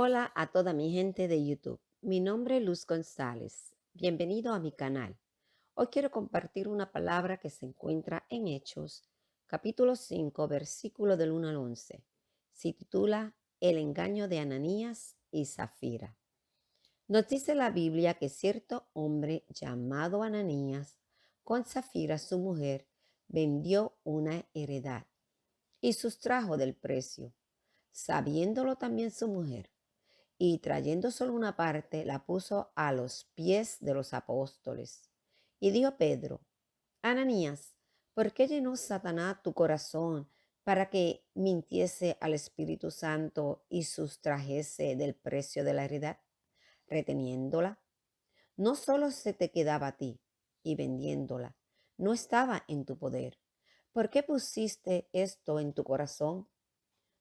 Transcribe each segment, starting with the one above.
Hola a toda mi gente de YouTube. Mi nombre es Luz González. Bienvenido a mi canal. Hoy quiero compartir una palabra que se encuentra en Hechos, capítulo 5, versículo del 1 al 11. Se titula El engaño de Ananías y Zafira. Nos dice la Biblia que cierto hombre llamado Ananías, con Zafira su mujer, vendió una heredad y sustrajo del precio, sabiéndolo también su mujer, y trayendo solo una parte, la puso a los pies de los apóstoles. Y dijo Pedro: Ananías, ¿por qué llenó Satanás tu corazón para que mintiese al Espíritu Santo y sustrajese del precio de la heredad, reteniéndola? No solo se te quedaba a ti, y vendiéndola, no estaba en tu poder. ¿Por qué pusiste esto en tu corazón?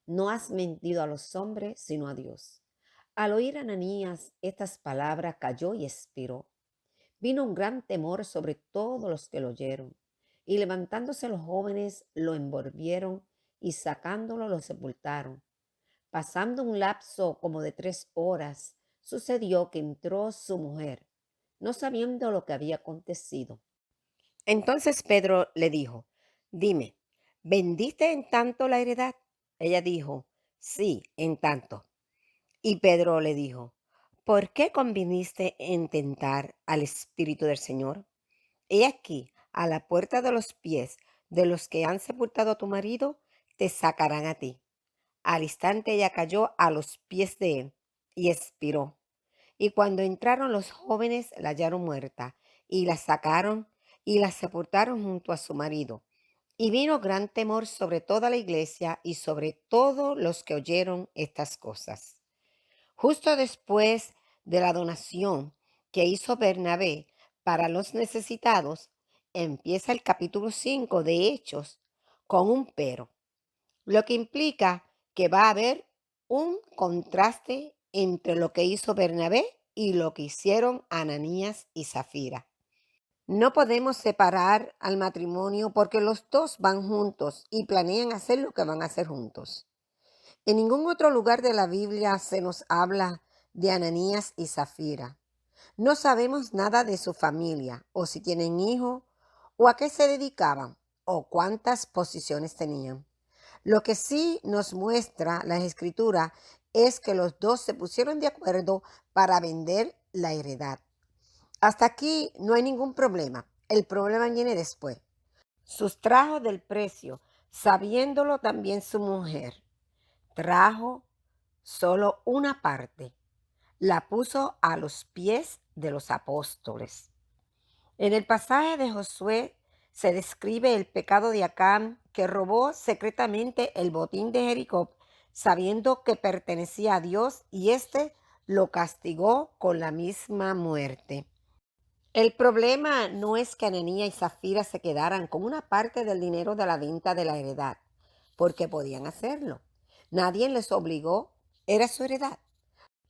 No has mentido a los hombres, sino a Dios. Al oír Ananías estas palabras, cayó y expiró. Vino un gran temor sobre todos los que lo oyeron. Y levantándose los jóvenes, lo envolvieron y sacándolo lo sepultaron. Pasando un lapso como de 3 horas, sucedió que entró su mujer, no sabiendo lo que había acontecido. Entonces Pedro le dijo: Dime, ¿vendiste en tanto la heredad? Ella dijo: Sí, en tanto. Y Pedro le dijo: ¿Por qué conviniste en tentar al Espíritu del Señor? He aquí, a la puerta de los pies de los que han sepultado a tu marido, te sacarán a ti. Al instante ella cayó a los pies de él y expiró. Y cuando entraron los jóvenes, la hallaron muerta, y la sacaron y la sepultaron junto a su marido. Y vino gran temor sobre toda la iglesia y sobre todos los que oyeron estas cosas. Justo después de la donación que hizo Bernabé para los necesitados, empieza el capítulo 5 de Hechos con un pero, lo que implica que va a haber un contraste entre lo que hizo Bernabé y lo que hicieron Ananías y Zafira. No podemos separar al matrimonio porque los dos van juntos y planean hacer lo que van a hacer juntos. En ningún otro lugar de la Biblia se nos habla de Ananías y Zafira. No sabemos nada de su familia, o si tienen hijos, o a qué se dedicaban, o cuántas posiciones tenían. Lo que sí nos muestra la escritura es que los dos se pusieron de acuerdo para vender la heredad. Hasta aquí no hay ningún problema. El problema viene después. Sustrajo del precio, sabiéndolo también su mujer. Trajo solo una parte. La puso a los pies de los apóstoles. En el pasaje de Josué se describe el pecado de Acán, que robó secretamente el botín de Jericó, sabiendo que pertenecía a Dios, y éste lo castigó con la misma muerte. El problema no es que Ananías y Zafira se quedaran con una parte del dinero de la venta de la heredad, porque podían hacerlo. Nadie les obligó, era su heredad.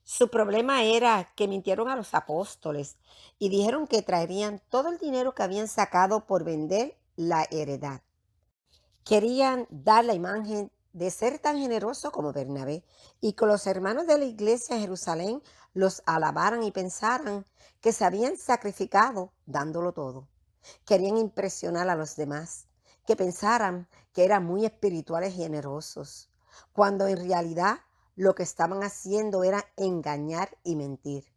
Su problema era que mintieron a los apóstoles y dijeron que traerían todo el dinero que habían sacado por vender la heredad. Querían dar la imagen de ser tan generoso como Bernabé y que los hermanos de la iglesia de Jerusalén los alabaran y pensaran que se habían sacrificado dándolo todo. Querían impresionar a los demás, que pensaran que eran muy espirituales y generosos, cuando en realidad lo que estaban haciendo era engañar y mentir.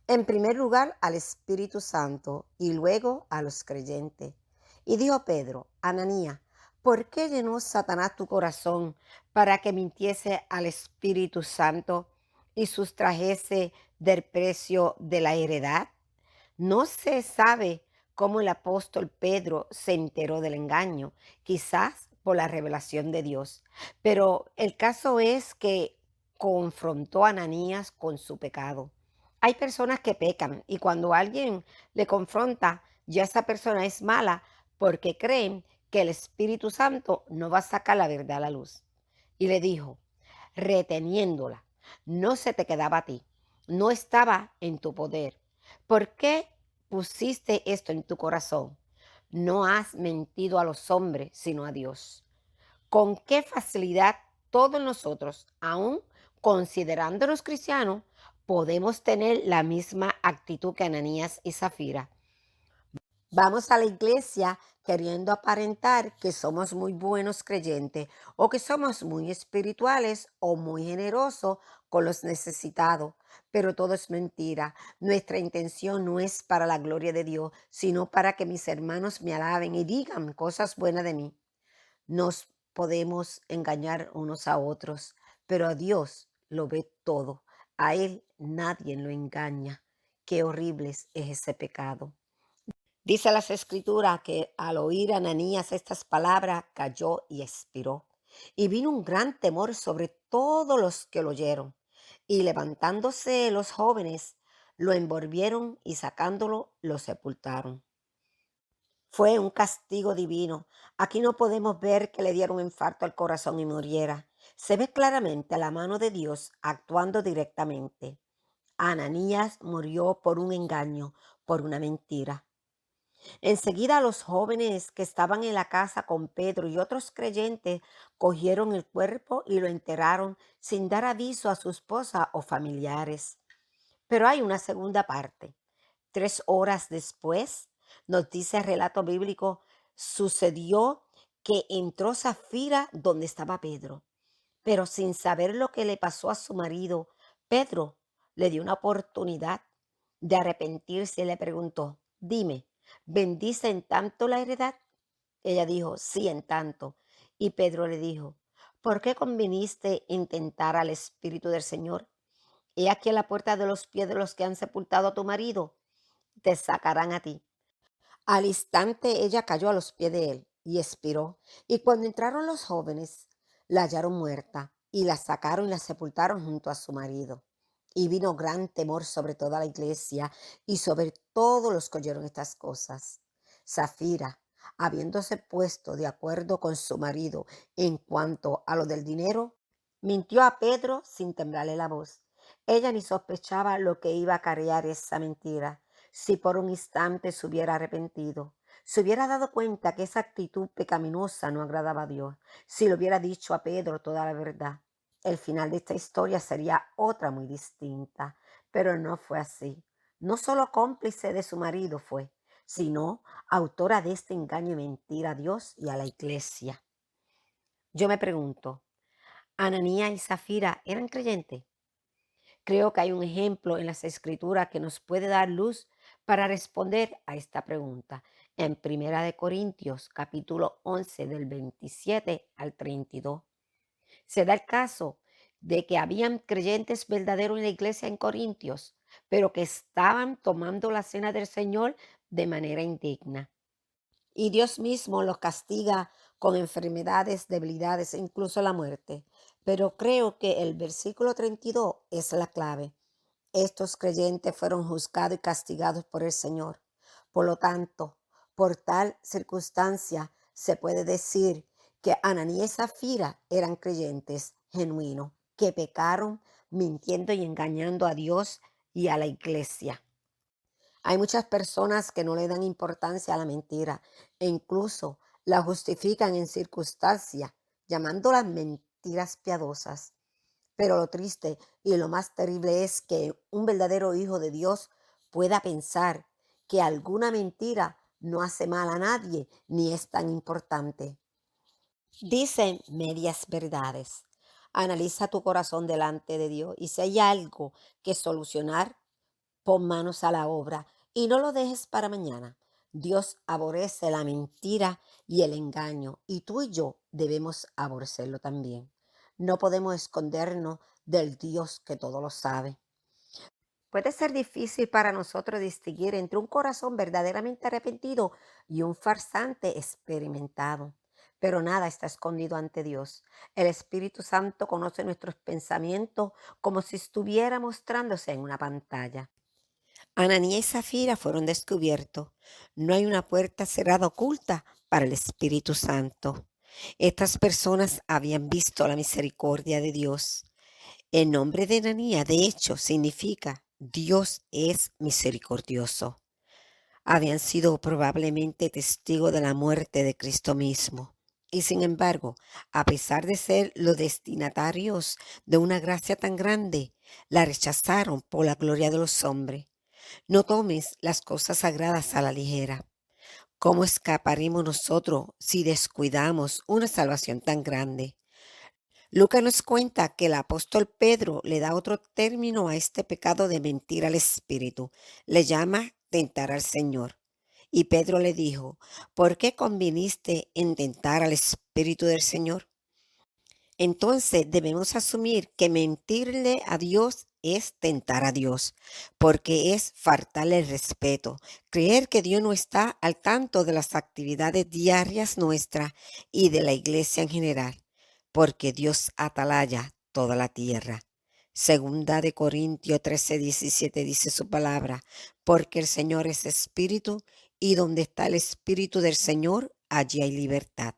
En primer lugar al Espíritu Santo y luego a los creyentes. Y dijo Pedro: Ananías, ¿por qué llenó Satanás tu corazón para que mintiese al Espíritu Santo y sustrajese del precio de la heredad? No se sabe cómo el apóstol Pedro se enteró del engaño, quizás por la revelación de Dios, pero el caso es que confrontó a Ananías con su pecado. Hay personas que pecan y cuando alguien le confronta, ya esa persona es mala porque creen que el Espíritu Santo no va a sacar la verdad a la luz. Y le dijo, reteniéndola, no se te quedaba a ti, no estaba en tu poder. ¿Por qué pusiste esto en tu corazón? No has mentido a los hombres, sino a Dios. ¿Con qué facilidad todos nosotros, aun Considerándonos cristianos, podemos tener la misma actitud que Ananías y Zafira. Vamos a la iglesia queriendo aparentar que somos muy buenos creyentes o que somos muy espirituales o muy generosos con los necesitados, pero todo es mentira. Nuestra intención no es para la gloria de Dios, sino para que mis hermanos me alaben y digan cosas buenas de mí. Nos podemos engañar unos a otros, pero a Dios lo ve todo. A Él nadie lo engaña. Qué horrible es ese pecado. Dice las escrituras que al oír Ananías estas palabras cayó y expiró. Y vino un gran temor sobre todos los que lo oyeron. Y levantándose los jóvenes, lo envolvieron y sacándolo, lo sepultaron. Fue un castigo divino. Aquí no podemos ver que le diera un infarto al corazón y muriera. Se ve claramente la mano de Dios actuando directamente. Ananías murió por un engaño, por una mentira. Enseguida los jóvenes que estaban en la casa con Pedro y otros creyentes cogieron el cuerpo y lo enterraron sin dar aviso a su esposa o familiares. Pero hay una segunda parte. 3 horas después, nos dice el relato bíblico, sucedió que entró Zafira donde estaba Pedro, pero sin saber lo que le pasó a su marido, Pedro le dio una oportunidad de arrepentirse y le preguntó, dime, ¿bendice en tanto la heredad? Ella dijo, sí, en tanto. Y Pedro le dijo, ¿por qué conviniste intentar al Espíritu del Señor? He aquí a la puerta de los pies de los que han sepultado a tu marido, te sacarán a ti. Al instante ella cayó a los pies de él y expiró. Y cuando entraron los jóvenes, la hallaron muerta y la sacaron y la sepultaron junto a su marido. Y vino gran temor sobre toda la iglesia y sobre todos los que oyeron estas cosas. Zafira, habiéndose puesto de acuerdo con su marido en cuanto a lo del dinero, mintió a Pedro sin temblarle la voz. Ella ni sospechaba lo que iba a acarrear esa mentira. Si por un instante se hubiera arrepentido, se hubiera dado cuenta que esa actitud pecaminosa no agradaba a Dios, si le hubiera dicho a Pedro toda la verdad, el final de esta historia sería otra muy distinta, pero no fue así. No solo cómplice de su marido fue, sino autora de este engaño y mentira a Dios y a la iglesia. Yo me pregunto, ¿Ananías y Zafira eran creyentes? Creo que hay un ejemplo en las escrituras que nos puede dar luz para responder a esta pregunta. En Primera de Corintios, capítulo 11, del 27 al 32. Se da el caso de que habían creyentes verdaderos en la iglesia en Corintios, pero que estaban tomando la cena del Señor de manera indigna. Y Dios mismo los castiga con enfermedades, debilidades e incluso la muerte. Pero creo que el versículo 32 es la clave. Estos creyentes fueron juzgados y castigados por el Señor. Por lo tanto, por tal circunstancia, se puede decir que Ananías y Zafira eran creyentes genuinos, que pecaron mintiendo y engañando a Dios y a la iglesia. Hay muchas personas que no le dan importancia a la mentira e incluso la justifican en circunstancias, llamándolas mentiras piadosas. Pero lo triste y lo más terrible es que un verdadero hijo de Dios pueda pensar que alguna mentira no hace mal a nadie ni es tan importante. Dicen medias verdades. Analiza tu corazón delante de Dios y si hay algo que solucionar, pon manos a la obra y no lo dejes para mañana. Dios aborrece la mentira y el engaño y tú y yo debemos aborrecerlo también. No podemos escondernos del Dios que todo lo sabe. Puede ser difícil para nosotros distinguir entre un corazón verdaderamente arrepentido y un farsante experimentado. Pero nada está escondido ante Dios. El Espíritu Santo conoce nuestros pensamientos como si estuviera mostrándose en una pantalla. Ananías y Zafira fueron descubiertos. No hay una puerta cerrada oculta para el Espíritu Santo. Estas personas habían visto la misericordia de Dios. El nombre de Ananías, de hecho, significa Dios es misericordioso. Habían sido probablemente testigos de la muerte de Cristo mismo. Y sin embargo, a pesar de ser los destinatarios de una gracia tan grande, la rechazaron por la gloria de los hombres. No tomes las cosas sagradas a la ligera. ¿Cómo escaparemos nosotros si descuidamos una salvación tan grande? Lucas nos cuenta que el apóstol Pedro le da otro término a este pecado de mentir al Espíritu. Le llama tentar al Señor. Y Pedro le dijo, ¿por qué conviniste en tentar al Espíritu del Señor? Entonces debemos asumir que mentirle a Dios es tentar a Dios, porque es faltarle el respeto, creer que Dios no está al tanto de las actividades diarias nuestras y de la iglesia en general, porque Dios atalaya toda la tierra. Segunda de Corintios 13:17 dice su palabra, porque el Señor es espíritu y donde está el espíritu del Señor, allí hay libertad.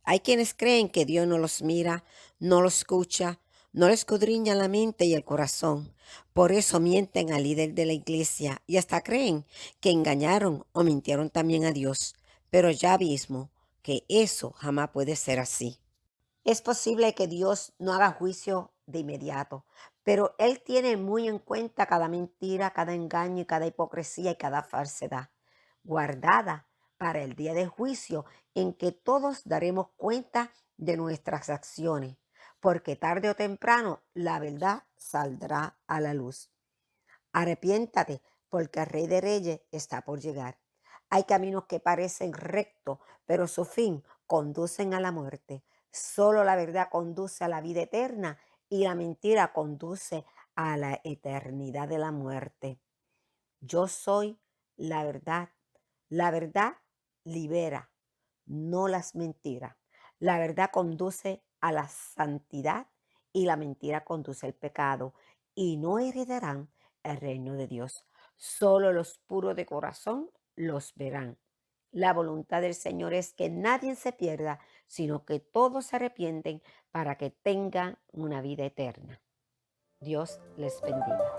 Hay quienes creen que Dios no los mira, no los escucha, no les escudriña la mente y el corazón. Por eso mienten al líder de la iglesia y hasta creen que engañaron o mintieron también a Dios. Pero ya mismo que eso jamás puede ser así. Es posible que Dios no haga juicio de inmediato, pero Él tiene muy en cuenta cada mentira, cada engaño y cada hipocresía y cada falsedad, guardada para el día de juicio en que todos daremos cuenta de nuestras acciones, porque tarde o temprano la verdad saldrá a la luz. Arrepiéntate, porque el Rey de Reyes está por llegar. Hay caminos que parecen rectos, pero su fin conducen a la muerte. Solo la verdad conduce a la vida eterna y la mentira conduce a la eternidad de la muerte. Yo soy la verdad. La verdad libera, no las mentiras. La verdad conduce a la santidad y la mentira conduce al pecado y no heredarán el reino de Dios. Solo los puros de corazón los verán. La voluntad del Señor es que nadie se pierda, sino que todos se arrepienten para que tengan una vida eterna. Dios les bendiga.